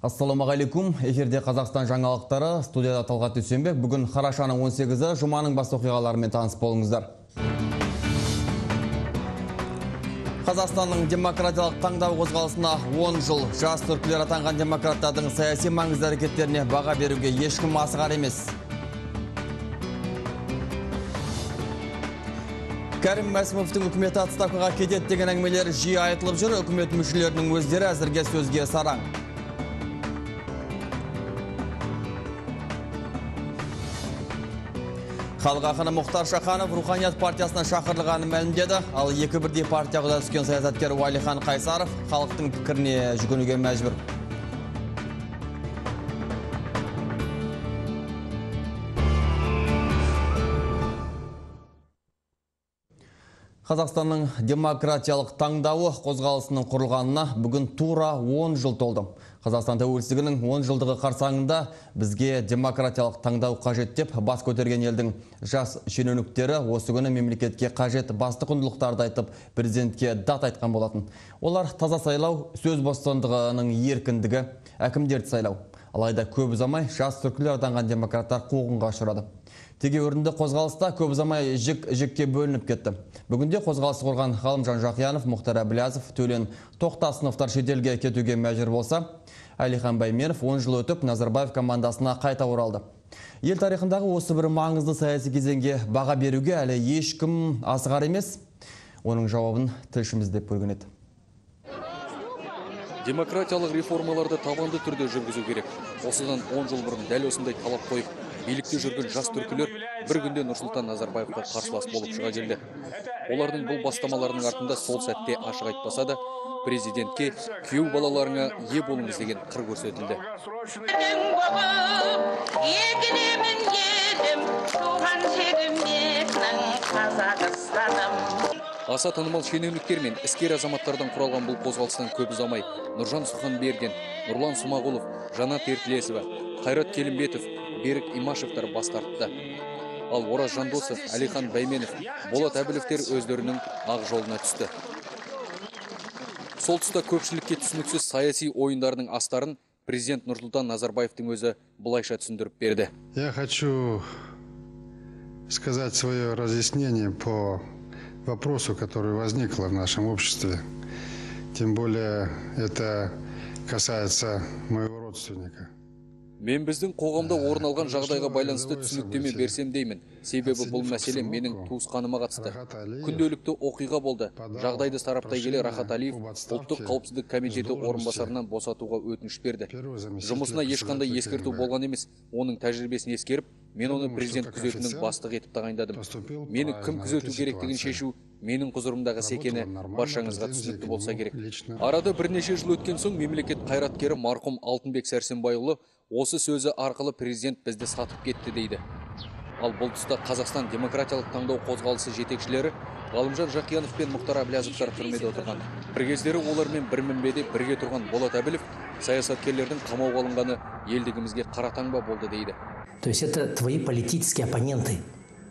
Ассалаумағалейкум, эфирде Қазақстан жаңалықтары, студияда Талғат Дүйсенбек. Бүгін қарашаның 18-і жұманың бас оқиғаларымен таныс болыңыздар. Қазақстанның демократиялық таңдау қозғалысына 10 жыл. Жас түркілер атанған демократтардың саяси маңызды әрекеттеріне баға беруге ешкім асығар емес. Кәрім Мәсімовтің үкіметі отставкаға кетеді деген әңгімелер жиі айтылып жүр. Үкімет мүшелерінің өздері әзірге сөзге сараң. Халық ақыны Мұхтар Шаханов Руханият партиясына шақырылғанын мәлімдеді. Ал екі бірдей партияға түскен саясаткер Уәлихан Қайсаров халықтың пікіріне жүгінуге мәжбүр. Қазақстанның демократиялық таңдауы қозғалысының құрылғанына бүгін тура 10 жыл толды. Қазақстан тәуелсіздігінің 10 жылдығы қарсаңында бізге демократиялық таңдау қажет деп бас көтерген елдің жас шенеуніктері осы күні мемлекетке қажет басты құндылықтарды айтып президентке дат айтқан болатын. Олар таза сайлау, сөз бостандығының еркіндігі, әкімдерді сайлау. Алайда көп ұзамай жас түркілер атанған демократтар қуғынға ұшырады. Тегеурінді қозғалыста көп ұзамай жікке бөлініп кетті. Бүгінде қозғалысты құрған Ғалымжан Жақиянов, Мұхтар Әбіләзов, Төлен Тоқтасыновтар шетелге кетуге мәжбүр болса, Әлихан Бәйменов 10 жыл өтіп Назарбаев командасына қайта оралды. Ел тарихындағы осы бір маңызды саяси кезеңге баға беруге әлі ешкім асығар емес. Оның жауабын тілшіміз деп көрген еді. Демократиялық реформаларды табанды түрде жүргізу керек. Осыдан 10 жыл бұрын дәл осындай талап қойып, билікте жүрген жас түркілер бір күнде Нұрсұлтан Назарбаевқа қарсылас болып шыға келді. Олардың бұл бастамаларының артында сол сәтте ашық айтпаса да, президентке күйеу балаларыңа ие болыңыз деген қыр көрсетілді. Аса танымал шенеуніктер мен іскер азаматтардан құралған бұл қозғалыстан көп ұзамай Нұржан Суханбердин, Нұрлан Сумағұлов, Жанат Ертілесова, Қайрат Келімбетов, Берік Имашевтар бас тартты. Ал Ораз Жандосов, Әлихан Бәйменов, Болат Әбілевтер өздерінің ақ жолына түсті. Сол тұста көпшілікке түсініксіз саяси ойындардың астарын президент Нұрсұлтан Назарбаевтың өзі былайша түсіндіріп берді. Я хочу сказать свое разъяснение по вопросу, который возникло в нашем обществе. Тем более это касается моего родственника. Мен біздің қоғамда орын алған жағдайға байланысты түсініктеме берсем деймін. Себебі бұл мәселе менің туысқаныма қатысты. Күнделікті оқиға болды. Жағдайды сараптай келе Рахат Алиев ұлттық қауіпсіздік комитеті орынбасарынан босатуға өтініш берді. Жұмысына ешқандай ескерту болған емес. Оның тәжірибесін ескеріп, мен оны президент күзетінің бастығы етіп тағайындадым. Мені кім күзету керектігін шешу менің құзырымдағы секені баршаңызға түсінікті болса керек. Арада бірнеше жыл өткен соң мемлекет қайраткері марқұм Алтынбек Сәрсенбайұлы осы сөзі арқылы президент бізді сатып кетті дейді. Ал бұл тұста Қазақстан демократиялық таңдау қозғалысы жетекшілері Ғалымжан Жақиянов пен Мұхтар Әбіләзовтар түрмеде отырған. Бір кездері олармен бір мінбеде бірге тұрған Болат Әбілев саясаткерлердің қамауға алынғаны елдігімізге қара таңба болды дейді. То есть это твои политические оппоненты.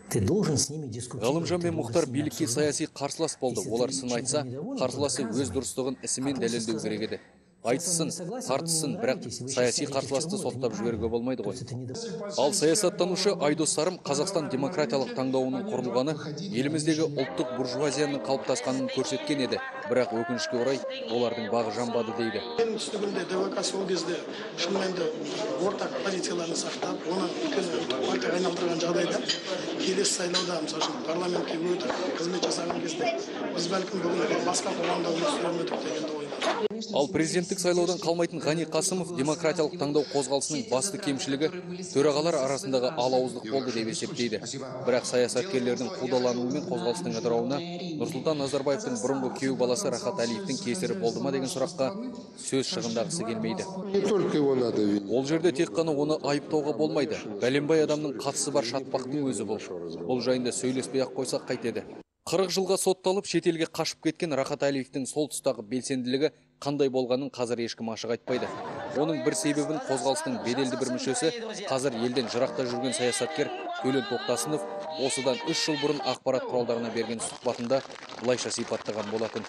Ты должен с ними дискутировать. Ғалымжан мен Мұхтар билікке саяси қарсылас болды. Олар сын айтса, қарсыласы өз дұрыстығын ісімен дәлелдеу керек еді. Айтысын, тартысын, бірақ саяси қарсыласты соттап жіберуге болмайды ғой. Ал саясаттанушы Айдос Сарым Қазақстан демократиялық таңдауының құрылғаны еліміздегі ұлттық буржуазияның қалыптасқанын көрсеткен еді. Бірақ өкінішке орай олардың бағы жанбады дейді. Менің түсінігімде ДВК сол кезде шынымен де ортақ позицияларын сақтап, оны партияға айналдырған жағдайда келесі сайлауда, мысалы үшін парламентке өтіп, қызмет жасаған кезде біз бәлкім бүгін басқа қоғамда өмір сүрер едік дегенді ойлаймын. Ал президенттік сайлаудан қалмайтын Ғани Қасымов демократиялық таңдау қозғалысының басты кемшілігі төрағалар арасындағы алауыздық болды деп есептейді. Бірақ саясаткерлердің қудалануы мен қозғалыстың ыдырауына Нұрсұлтан Назарбаевтың бұрынғы күйеу баласы Рахат Алиевтің кесірі болды ма деген сұраққа сөз шығындағысы келмейді. Ол жерде тек қана оны айыптауға болмайды. Бәленбай адамның қатысы бар шатпақтың өзі бұл. Бұл жайында сөйлеспей ақ қойсақ қайтеді. 40 жылға сотталып шетелге қашып кеткен Рахат Алиевтің сол тұстағы белсенділігі қандай болғанын қазір ешкім ашық айтпайды. Оның бір себебін қозғалыстың беделді бір мүшесі, қазір елден жырақта жүрген саясаткер Төлен Тоқтасынов осыдан 3 жыл бұрын ақпарат құралдарына берген сұхбатында былайша сипаттаған болатын.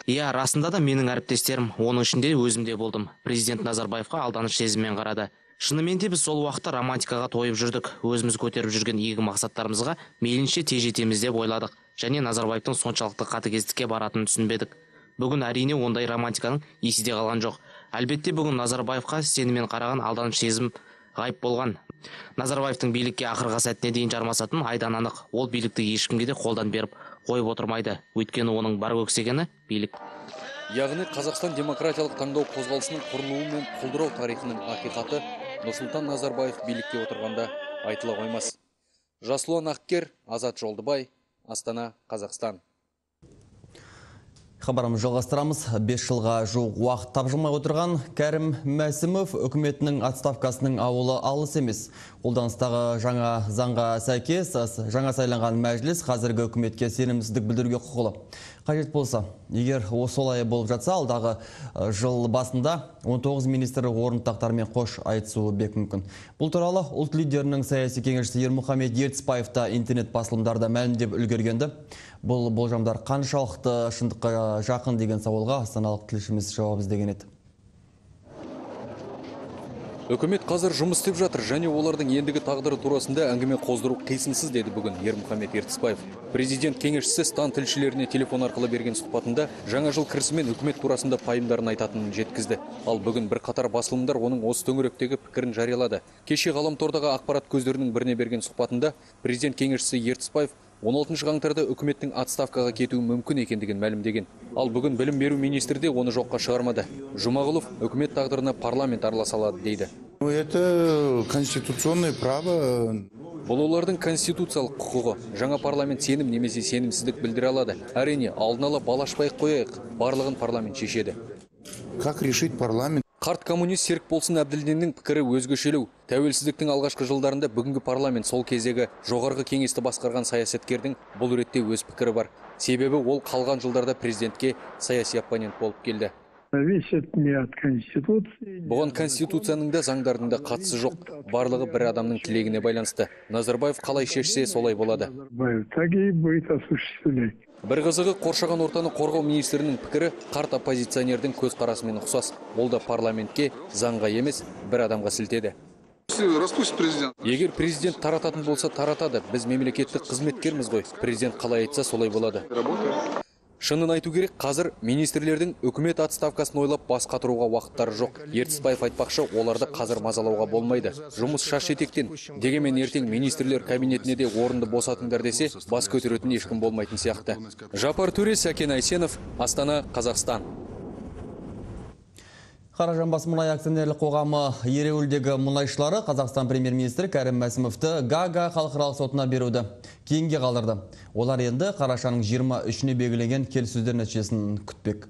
Иә, расында да менің әріптестерім, оның ішінде өзім де болдым. Президент Назарбаевқа алданыш сезіммен қарады. Шынымен де біз сол уақытта романтикаға тойып жүрдік. Өзіміз көтеріп жүрген игі мақсаттарымызға мейлінше тез жетеміз деп ойладық. Және Назарбаевтың соншалықты қатыгездікке баратынын түсінбедік. Бүгін әрине ондай романтиканың есінде қалған жоқ. Әлбетте бүгін Назарбаевқа сеніммен қараған алданыш сезім ғайып болған. Назарбаевтың билікке ақырғы сәтіне дейін жармасатын айдан анық. Ол билікті ешкімге де қолдан беріп қойып отырмайды. Өйткені оның бар көксегені билік. Яғни Қазақстан демократиялық таңдау қозғалысының құрылуы мен құлдырау тарихының ақиқаты Нұрсұлтан Назарбаев билікте отырғанда айтыла қоймас. Жасұлан Ақкер, Азат Жолдыбай, Астана, Қазақстан. Хабарымыз жалғастырамыз. 5 жылға жуық уақыт тапжылмай отырған Кәрім Мәсімов үкіметтің отставкасының ауылы алыс емес. Қолданыстағы жаңа заңға сәйкес, жаңа сайланған мәжіліс қазіргі үкіметке сенімсіздік білдіруге құқылы. Қажет болса, егер осылай болып жатса, алдағы жыл басында 19 министр орынтақтарымен қош айтысуы бек мүмкін. Бұл туралы ұлт лидерінің саяси кеңесшісі Ермұхамед Ертісбаев та интернет басылымдарда мәлімдеп үлгергенді. Бұл болжамдар қаншалықты шындыққа жақын деген сауалға астаналық тілшіміз жауап іздеген еді. Үкімет қазір жұмыс істеп жатыр, және олардың ендігі тағдыры турасында әңгіме қоздыру қисынсыз, деді бүгін Ермұхамед Ертісбаев. Президент кеңесшісі стан тілшілеріне телефон арқылы берген сұхбатында жаңа жыл кірісімен үкімет турасында пайымдарын айтатынын жеткізді. Ал бүгін бірқатар басылымдар оның осы төңіректегі пікірін жариялады. Кеше ғаламтордағы ақпарат көздерінің біріне берген сұхбатында президент кеңесшісі Ертісбаев 16 қаңтарда үкіметтің отставкаға кетуі мүмкін екендігін мәлімдеген. Ал бүгін білім беру министрі де оны жоққа шығармады. Жұмағұлов үкімет тағдырына парламент араласа алады дейді. Это конституционное право. Бұл олардың конституциялық құқығы. Жаңа парламент сенім немесе сенімсіздік білдіре алады. Әрине, алдын ала балашпай қояйық. Барлығын парламент шешеді. Как решить парламент? Қарт коммунист Серік Болсын Әбділдиннің пікірі өзгешелеу. Тәуелсіздіктің алғашқы жылдарында бүгінгі парламент сол кездегі жоғарғы кеңесті басқарған саясаткердің бұл ретте өз пікірі бар. Себебі ол қалған жылдарда президентке саяси оппонент болып келді. Бұған конституцияның да заңдардың да қатысы жоқ. Барлығы бір адамның тілегіне байланысты. Назарбаев қалай шешсе солай болады. Бір қызығы, қоршаған ортаны қорғау министрінің пікірі қарт оппозиционердің көз қарасымен ұқсас. Ол да парламентке, заңға емес, бір адамға сілтеді. Егер президент тарататын болса таратады. Біз мемлекеттік қызметкерміз ғой. Президент қалай айтса солай болады. Шынын айту керек, қазір министрлердің үкімет отставкасын ойлап бас қатыруға уақыттары жоқ. Ертісбаев айтпақшы, оларды қазір мазалауға болмайды. Жұмыс шаш етектен. Дегенмен ертең министрлер кабинетіне де орынды босатыңдар десе, бас көтеретін ешкім болмайтын сияқты. Жапар Төре, Сәкен Айсенов, Астана, Қазақстан. Қаражанбас мұнай акционерлік қоғамы ереуілдегі мұнайшылары Қазақстан премьер-министрі Кәрім Мәсімовті Гага халықаралық сотына беруді кейінге қалдырды. Олар енді қарашаның 23-не белгіленген келіссөздер нәтижесін күтпек.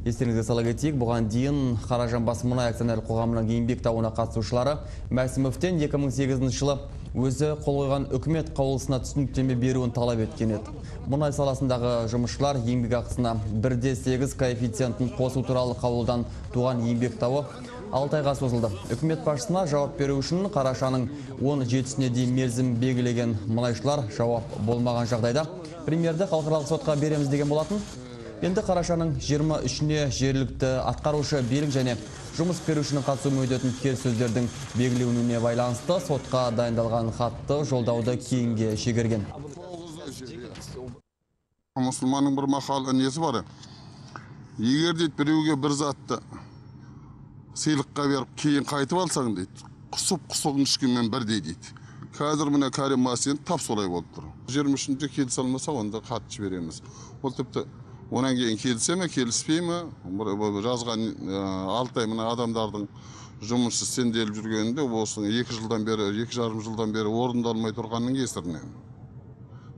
Естеріңізге сала кетейік, бұған дейін Қаражанбас мұнай акционерлік қоғамының еңбек дауына қатысушылары Мәсімовтен 2008 жылы өзі қол қойған үкімет қаулысына түсініктеме беруін талап еткен еді. Мұнай саласындағы жұмысшылар еңбек ақысына 1,8 коэффициентін қосу туралы қаулыдан туған еңбек дауы 6 айға созылды. Үкімет басшысына жауап беру үшін қарашаның 17-сіне дейін мерзім белгілеген мұнайшылар жауап болмаған жағдайда премьерді халықаралық сотқа береміз деген болатын. Енді қарашаның 23-не жергілікті атқарушы билік және жұмыс берушінің қатысуымен өтетін келіссөздердің белгіленуіне байланысты сотқа дайындалған хатты жолдауды кейінге шегерген. Мұсылманның бір мақал несі бар. Егер дейді біреуге бір затты сыйлыққа беріп кейін қайтып алсаң дейді, құсығын ішкенмен бірдей дейді. Қазір міне Кәрім Мәсімов тап солай болып тұр. 23-де келісе алмаса, онда хат жібереміз. Ол тіпті онан кейін келісе ме, келіспей ме, жазған 6 ай мына адамдардың жұмысы сенделіп жүргенінде осы 2,5 жылдан бері орындалмай тұрғанның кесірінен.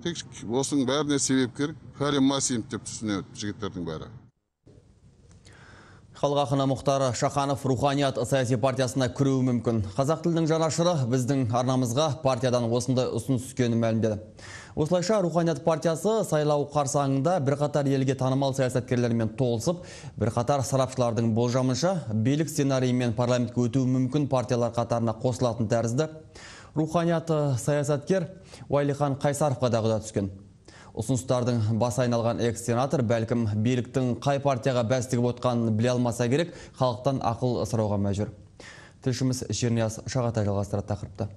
Тек осының бәріне себепкер Кәрім Мәсімов деп түсінеді жігіттердің бәрі. Халық ақыны Мұхтар Шаханов руханият саяси партиясына кіруі мүмкін. Қазақ тілінің жанашыры біздің арнамызға партиядан осындай ұсыныс түскенін мәлімдеді. Осылайша руханият партиясы сайлау қарсаңында бірқатар елге танымал саясаткерлермен толысып, бірқатар сарапшылардың болжамынша билік сценариймен парламентке өтуі мүмкін партиялар қатарына қосылатын тәрізді. Руханият саясаткер Уайлихан Қайсаровқа да құда түскен. Ұсыныстардың бас айналған экс-сенатор бәлкім биліктің қай партияға бәстігіп отқанын біле алмаса керек, халықтан ақыл сұрауға мәжбүр. Тілшіміз Жернияз Шағатай жалғастырады тақырыпты.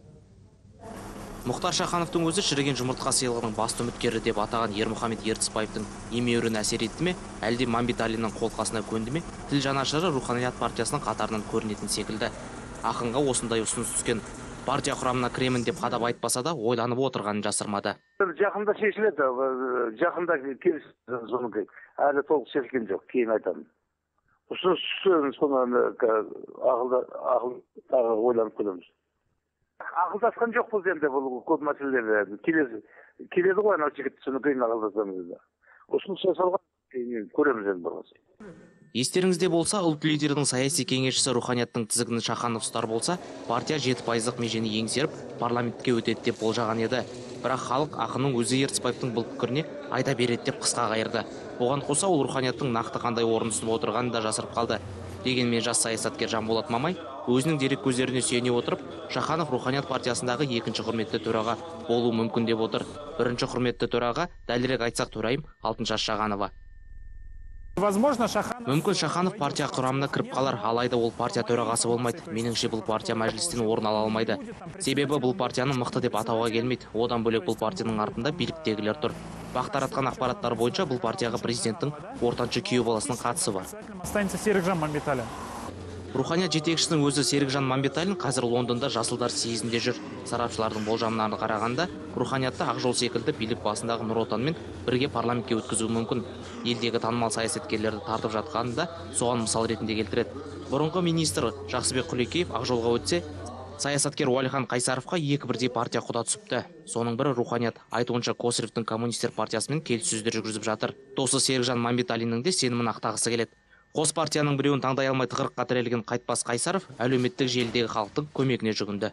Мұхтар Шахановтың өзі шіріген жұмыртқа сыйлығының басты үміткері деп атаған Ермұхамед Ертісбаевтың емеурін әсер етті ме, әлде Мамбеталиннің қолқасына көнді ме, тіл жанашыры Руханият партиясының қатарынан көрінетін секілді. Ақынға осындай ұсыныс түскен. Партия құрамына кіремін деп қадап айтпаса да, ойланып отырғанын жасырмады. Жақында шешіледі, жақында келісіміз соны әлі толық шешілген жоқ, кейін айтамын. Ұсыныс соны ақыл ойланып көреміз. Ақылдасқан жоқ бұл енді, бұл көп мәселелер келеді ғой, анау жігіт соны кейін ақылдасамыз. Ұсыныс жасалған кейін көреміз енді болмаса. Естеріңізде болса, ұлт лидерінің саяси кеңесшісі Руханияттың тізгінін Шаханов ұстар болса, партия 7% межені еңсеріп, парламентке өтеді деп болжаған еді. Бірақ халық ақынның өзі Ертісбаевтың бұл пікіріне айта береді деп қысқа қайырды. Оған қоса ол Руханияттың нақты қандай орын ұсынып отырғанын да жасырып қалды. Дегенмен жас саясаткер Жанболат Мамай өзінің дерек көздеріне сүйене отырып, Шаханов Руханият партиясындағы екінші құрметті төраға болуы мүмкін деп отыр. Бірінші құрметті төраға, дәлірек айтсақ төрайым Алтыншаш Шағанова. Мүмкін Шаханов партия құрамына кіріп қалар, алайда ол партия төрағасы болмайды. Меніңше бұл партия мәжілістен орын ала алмайды. Себебі бұл партияны мықты деп атауға келмейді. Одан бөлек бұл партияның артында биліктегілер тұр. Бақ таратқан ақпараттар бойынша бұл партияға президенттің ортаншы күйеу баласының қатысы бар. Руханият жетекшісінің өзі Серікжан Мамбеталин қазір Лондонда жасылдар съезінде жүр. Сарапшылардың болжамдарына қарағанда, Руханиятты Ақжол секілді билік басындағы Нұр Отанмен бірге парламентке өткізуі мүмкін. Елдегі танымал саясаткерлерді тартып жатқанында соған мысал ретінде келтіреді. Бұрынғы министр Жақсыбек Құлекеев Ақжолға өтсе, саясаткер Уәлихан Қайсаровқа екі бірдей партия құда түсіпті. Соның бірі Руханият. Айтуынша Косыревтің коммунистер партиясымен келіссөздер жүргізіп жатыр. Досы Серікжан Мамбеталиннің де сенімін ақтағысы келеді. Қос партияның біреуін таңдай алмай тығырыққа тірелген қайтпас Қайсаров әлеуметтік желідегі халықтың көмегіне жүгінді.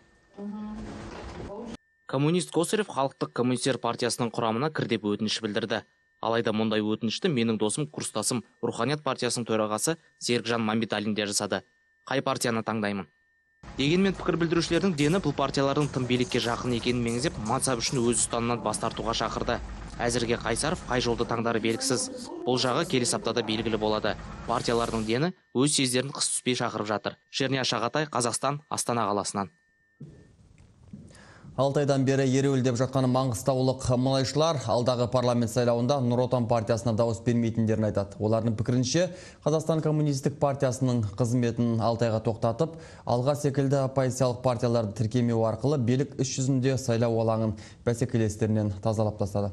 Коммунист Косырев халықтық коммунистер партиясының құрамына кір деп өтініш білдірді. Алайда мұндай өтінішті менің досым, курстасым Руханият партиясының төрағасы Серікжан Мамбеталин де жасады. Қай партияны таңдаймын? Дегенмен пікір білдірушілердің дені бұл партиялардың тым билікке жақын екенін меңзеп, мансап үшін өз ұстанымынан бас тартуға шақырды. Әзірге Қайсаров қай жолды таңдары белгісіз. Бұл жағы келесі аптада белгілі болады. Партиялардың дені өз съездерін қыс түспей шақырып жатыр. Жернияз Шағатай, Қазақстан, Астана қаласынан. 6 айдан бері ереуілдеп жатқан маңғыстаулық мұнайшылар алдағы парламент сайлауында Нұр Отан партиясына дауыс бермейтіндерін айтады. Олардың пікірінше, Қазақстан коммунистік партиясының қызметін 6 айға тоқтатып, алға секілді оппозициялық партияларды тіркемеу арқылы билік іс жүзінде сайлау алаңын бәсекелестерінен тазалап тастады.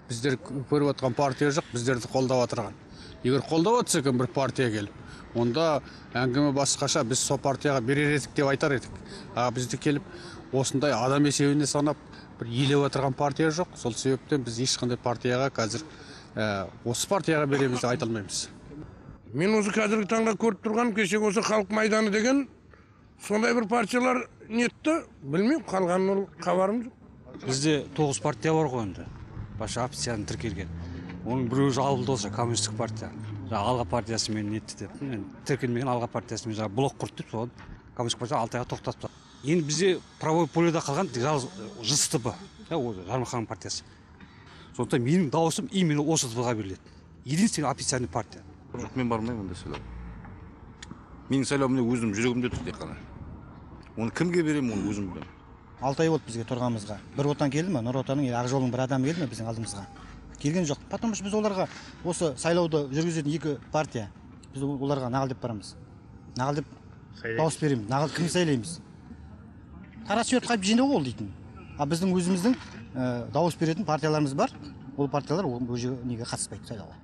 Біздер көріп отқан партия жоқ, біздерді қолдап отырған. Егер қолдап отырса екен бір партия келіп, онда әңгіме басқаша, біз сол партияға берер едік деп айтар едік. Бізді келіп осындай адам есебінде санап бір елеп отырған партия жоқ. Сол себептен біз ешқандай партияға қазір осы партияға береміз деп айта алмаймыз. Мен осы қазіргі таңда көріп тұрғаным, кеше осы халық майданы деген сондай бір партиялар нетті, білмеймін, қалғанын хабарым жоқ. Бізде 9 партия бар ғой енді. Баша опцияны тіркелген. Оның біреуі жабылды olsa коммунистік партия. Алға партиясы мен нетті деп. Тіркелмеген Алға партиясы мен блок құрды деп, соған коммунистік партия 6 айға тоқтатты. Енді бізде правой поледа қалған ЖСТБ, Жармаханның партиясы. Сондықтан менің дауысым именно осы ЖСТБ-ға беріледі. Единственный официальный партия. Жоқ, мен бармаймын онда сайлау. Менің сайлауым өзім жүрегімде тұр тек қана. Оны кімге беремін, оны өзім білемін. 6 ай болды бізге тұрғанымызға. Бір отан келді ме? Нұр Отанның Ақжолдың бір адамы келді ме біздің алдымызға? Келген жоқ. Потому что біз оларға осы сайлауды жүргізетін екі партия. Біз оларға нағыл деп барамыз. Нағыл деп дауыс береміз. Нағыл кім сайлаймыз? Тарас жіберіп қайып жинау ол дейтін. Біздің өзіміздің дауыс беретін партияларымыз бар. Ол партиялар ол неге қатыспайды сайлауға.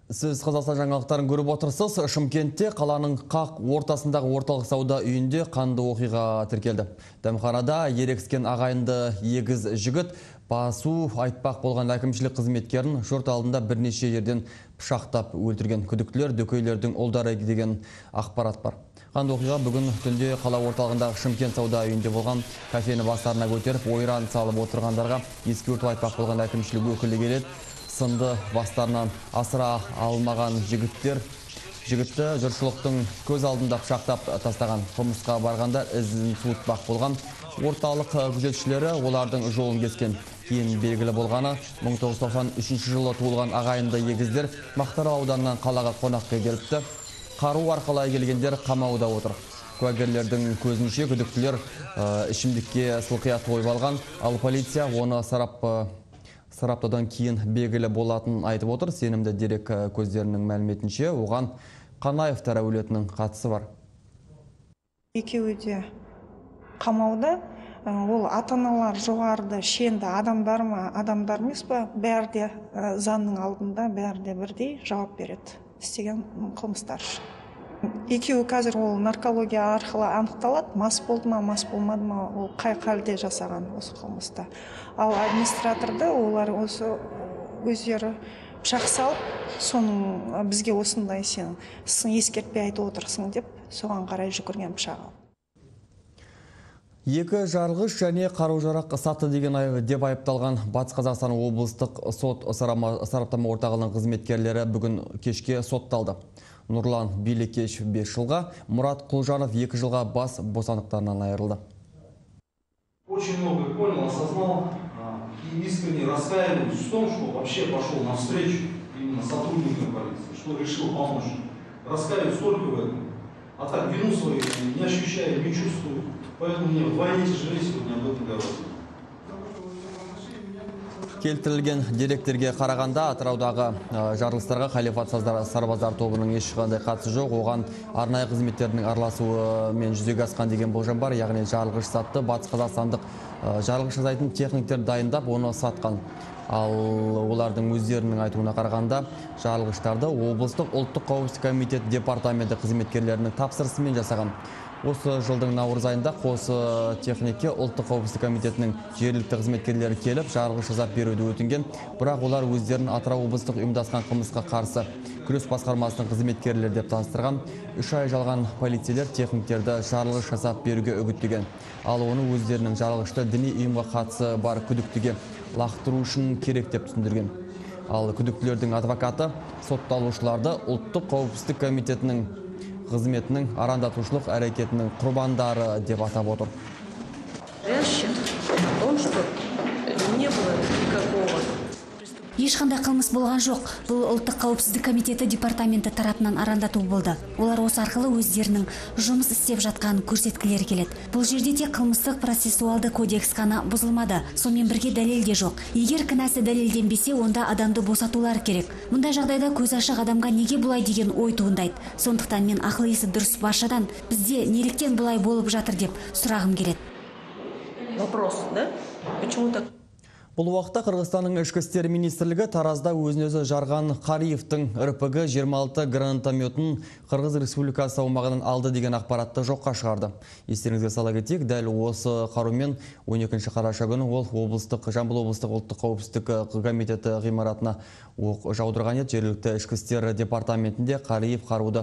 Сіз Қазақстан жаңалықтарын көріп отырсыз. Шымкентте қаланың қақ ортасындағы орталық сауда үйінде қанды оқиға тіркелді. Дәмханада ерекскен ағайынды егіз жігіт басу айтпақ болған әкімшілік қызметкерін жұрт алдында бірнеше жерден пышақтап өлтірген. Күдіктілер дөкейлердің ұлдары деген ақпарат бар. Қанды оқиға бүгін түнде қала орталығындағы Шымкент сауда үйінде болған. Кафені бастарына көтеріп, ойран салып отырғандарға ескерту айтпақ болған әкімшілік өкілі келеді. Сынды бастарынан асыра алмаған жігіттер Жігітті жұртшылықтың көз алдында пышақтап тастаған. Қылмысқа барғанда ізін суытпақ болған орталық күзетшілері олардың жолын кескен. Кейін белгілі болғаны 1993 жылы туылған ағайынды егіздер Мақтаарал ауданынан қалаға қонаққа келіпті. Қару арқылы келгендер қамауда отыр. Куәгерлердің көзінше күдіктілер ішімдікке сылқия тойып алған, ал полиция оны сараптаудан кейін белгілі болатынын айтып отыр. Сенімді дерек көздерінің мәліметінше оған Қанаевтар әулетінің қатысы бар. Екеуі де қамауда. Ол ата-аналар жоғарыда шенді адамдар ма, адамдар емес па, бәрі де заңның алдында бәрі де бірдей жауап береді істеген қылмыстар үшін. Екеуі қазір ол наркология арқылы анықталады, мас болды ма, мас болмады ма, ол қай халде жасаған осы қылмысты. Ал администраторды олар осы өздері пышақ салып, соның бізге осындай сен ескертпей айтып отырсың деп, соған қарай жүгірген пышағы. Екі жарғыш және қару-жарақ сатты деген деп айыпталған Батыс Қазақстан облыстық сот сараптама орталығының қызметкерлері бүгін кешке сотталды. Нұрлан Билекешев 5 жылға, Мұрат Құлжанов 2 жылға бас бостандықтарынан айырылды. Очень много понял, осознал и искренне раскаиваюсь в том, что вообще пошел навстречу именно сотрудникам полиции, что решил помочь. Раскаиваюсь только в этом. А так вину свою не ощущаю, не чувствую. Поэтому мне вдвойне тяжелее сегодня об этом говорить. Келтірілген деректерге қарағанда Атыраудағы жарылыстарға халифат сарбаздар тобының ешқандай қатысы жоқ. Оған арнайы қызметтердің араласуымен жүзеге асқан деген болжам бар. Яғни жарылғыш затты батыс қазақстандық жарылғыш жасайтын техниктер дайындап, оны сатқан. Ал олардың өздерінің айтуына қарағанда жарылғыштарды облыстық ұлттық қауіпсіздік комитет департаменті қызметкерлерінің тапсырысымен жасаған. Осы жылдың наурыз айында қосы технике ұлттық қауіпсіздік комитетінің жергілікті қызметкерлері келіп, жарылғыш жасап беруді өтінген, бірақ олар өздерін Атырау облыстық ұйымдасқан қылмысқа қарсы күрес басқармасының қызметкерлері деп таныстырған. 3 ай жалған полицейлер техниктерді жарылғыш жасап беруге үгіттеген. Ал оны өздерінің жарылғышты діни ұйымға қатысы бар күдіктіге лақтыру үшін керек деп түсіндірген. Ал күдіктілердің адвокаты сотталушыларды ұлттық қауіпсіздік комитетінің қызметінің арандатушылық әрекетінің құрбандары деп атап отыр. Ешқандай қылмыс болған жоқ. Бұл ұлттық қауіпсіздік комитеті департаменті тарапынан арандату болды. Олар осы арқылы өздерінің жұмыс істеп жатқанын көрсеткілері келеді. Бұл жерде тек қылмыстық процессуалды кодекс қана бұзылмады. Сонымен бірге дәлел де жоқ. Егер кінәсі дәлелденбесе, онда адамды босатулар керек. Мұндай жағдайда көз ашық адамға неге бұлай деген ой туындайды. Сондықтан мен ақыл есі дұрыс баршадан бізде неліктен бұлай болып жатыр деп сұрағым келеді. Вопрос, да? Почему так? Бұл уақытта Қырғызстанның ішкі істер министрлігі Таразда өзін-өзі жарған Қариевтің РПГ 26 гранатометін Қырғыз Республикасы аумағынан алды деген ақпаратты жоққа шығарды. Естеріңізге сала кетейік, дәл осы қарумен 12 қараша күні ол Жамбыл облыстық ұлттық қауіпсіздік комитеті ғимаратына оқ жаудырған еді. Жергілікті ішкі істер департаментінде Қариев қаруды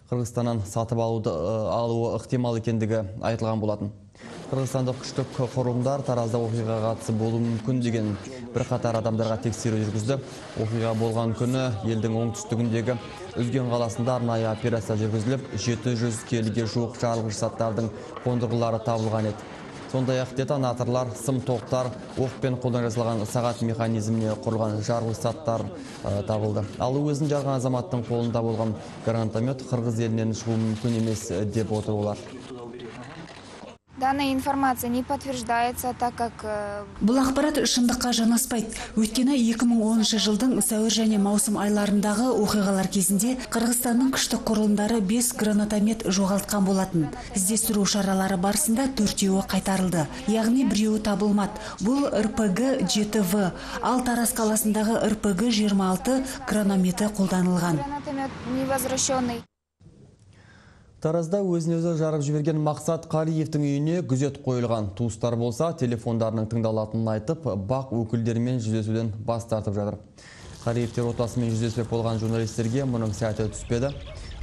Қырғызстаннан сатып алуы ықтимал екендігі айтылған болатын. Қырғызстандық күштік құрылымдар Таразда оқиғаға қатысы болуы мүмкін деген бірқатар адамдарға тексеру жүргізді. Оқиға болған күні елдің оңтүстігіндегі Үзген қаласында арнайы операция жүргізіліп, 700 келіге жуық жарылғыш заттардың қондырғылары табылған еді. Сондай-ақ детонаторлар, сым тоқтар, оқпен қолдан жасалған сағат механизміне құрылған жарылғыш заттар табылды. Ал өзін жарған азаматтың қолында болған гранатомет Қырғыз елінен шығуы мүмкін емес деп отыр олар. Данная информация не подтверждается, так как... Бұл ақпарат шындыққа жанаспайды. Өйткені 2010 жылдың сәуір және маусым айларындағы оқиғалар кезінде Қырғызстанның күштік құрылымдары 5 гранатомет жоғалтқан болатын. Іздестіру шаралары барысында 4-еуі қайтарылды. Яғни біреуі табылмады. Бұл РПГ 7В, ал Тараз қаласындағы РПГ 26 гранатометі қолданылған. Гранатомет невозвращенный. Таразда өзін-өзі жарып жіберген Мақсат Қариевтің үйіне күзет қойылған. Туыстар болса, телефондарының тыңдалатынын айтып, бақ өкілдерімен жүздесуден бас тартып жатыр. Қариевтер отасымен жүздеспек болған журналистерге мұның сәті түспеді.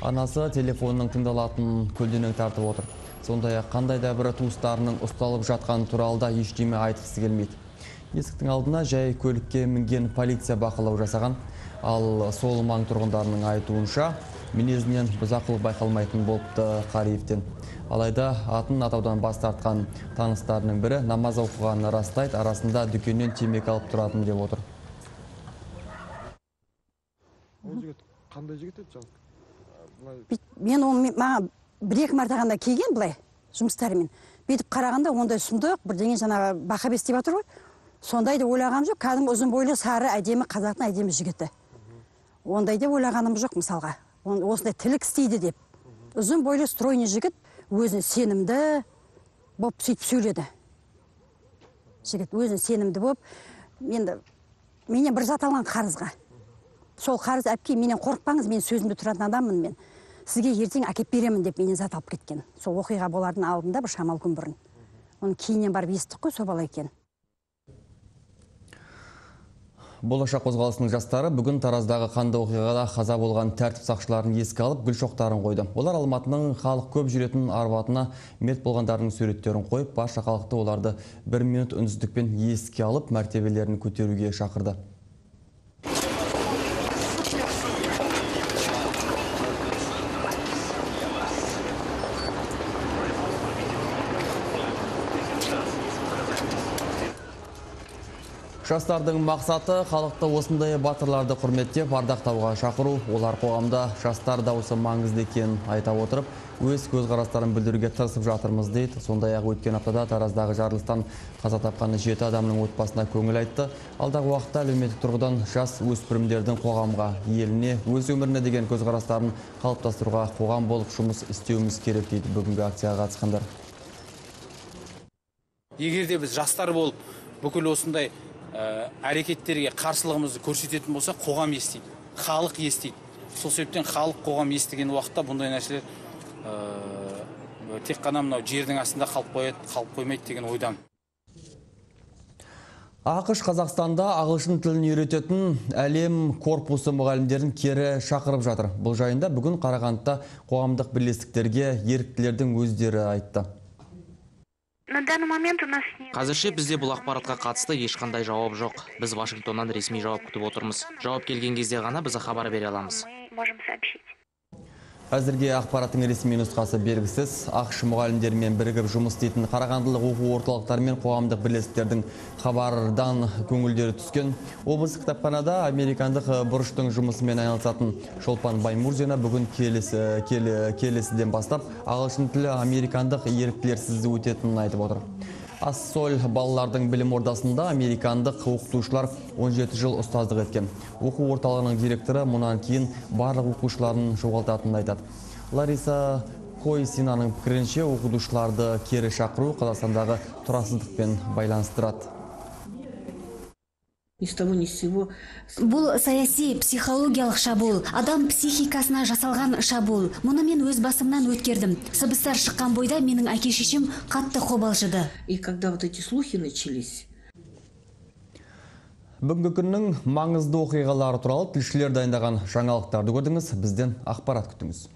Анасы телефонның тыңдалатынын көлденең тартып отыр. Сондай-ақ қандай да бір туыстарының ұсталып жатқан туралда ештеме айтқысы келмейді. Есіктің алдына жай көлікке мінген полиция бақылау жасаған. Ал сол маң тұрғындарының айтуынша, Мінезінен бұзақылық байқалмайтын болыпты Қариевтен. Алайда атын атаудан бас тартқан таныстарының бірі намаз оқығанын растайды, арасында дүкеннен темекі алып тұратын деп отыр. Қандай жігіт еді жалпы? Мен маған бір-екі мартағанда келген былай жұмыстарымен. Бетіп қарағанда ондай сұмдық, бірдеңе жаңағы бақа бес деп жатыр ғой. Сондай деп ойлағаным жоқ, кәдімгі ұзын бойлы сары әдемі қазақтың әдемі жігіті. Ондай деп ойлағаным жоқ мысалға. Осындай тілік істейді деп. Ұзын бойлы стройный жігіт, өзіне сенімді болып сөйтіп сөйледі. Жігіт өзіне сенімді болып, менен бір зат алған қарызға. Сол қарыз әпке, менен қорықпаңыз, мен сөзімді тұратын адаммын мен. Сізге ертең әкеп беремін деп менен зат алып кеткен. Сол оқиға болардың алдында бір шамал күн бұрын. Оны кейіннен барып естік қой, сол бала екен. Болашақ қозғалысының жастары бүгін Тараздағы қанды оқиғада қаза болған тәртіп сақшыларын еске алып, гүл шоқтарын қойды. Олар Алматының халық көп жүретін арбатына мерт болғандардың суреттерін қойып, барша халықты оларды 1 минут үнсіздікпен еске алып, мәртебелерін көтеруге шақырды. Жастардың мақсаты халықты осындай батырларды құрметтеп, ардақтауға шақыру. Олар қоғамда жастар дауысы маңызды екенін айта отырып, өз көзқарастарын білдіруге тырысып жатырмыз дейді. Сондай-ақ өткен аптада Тараздағы жарылыстан қаза тапқаны 7 адамның отбасына көңіл айтты. Алдағы уақытта әлеуметтік тұрғыдан жас өспірімдердің қоғамға, еліне, өз өміріне деген көзқарастарын қалыптастыруға қоғам болып жұмыс істеуіміз керек дейді бүгінгі акцияға қатысқандар. Егер де біз жастар болып, бүкіл осындай әрекеттерге қарсылығымызды көрсететін болса, қоғам естиді, халық естиді. Сол себептен халық қоғам естіген уақытта бұндай нәрселер тек қана мынау жердің астында қалып қоймайды деген ойдамын. ақш Қазақстанда ағылшын тілін үйрететін әлем корпусы мұғалімдерін кері шақырып жатыр. Бұл жайында бүгін Қарағандыда қоғамдық бірлестіктерге еріктілердің өздері айтты. Қазірше бізде бұл ақпаратқа қатысты ешқандай жауап жоқ. Біз Вашингтоннан ресми жауап күтіп отырмыз. Жауап келген кезде ғана біз хабар бере аламыз. Әзірге ақпараттың ресми нұсқасы белгісіз. ақш мұғалімдермен бірігіп жұмыс істейтін Қарағандылық оқу орталықтары мен қоғамдық бірлестіктердің хабардан көңілдері түскен. Облыстық кітапханада американдық бұрыштың жұмысымен айналысатын Шолпан Баймурзина бүгін келесіден бастап ағылшын тілі американдық еріктілерсіз өтетінін айтып отыр. Ассоль балалардың білім ордасында американдық оқытушылар 17 жыл ұстаздық еткен. Оқу орталығының директоры мұнан кейін барлық оқушыларын жоғалтатынын айтады. Лариса Койсинаның пікірінше оқытушыларды кері шақыру Қазақстандағы тұрақсыздықпен байланыстырады. Бұл саяси психологиялық шабуыл, адам психикасына жасалған шабуыл. Мұны мен өз басымнан өткердім. Сыбыстар шыққан бойда менің әке-шешем қатты қобалжыды. Бүгінгі күннің маңызды оқиғалары туралы тілшілер дайындаған жаңалықтарды көрдіңіз. Бізден ақпарат күтіңіз.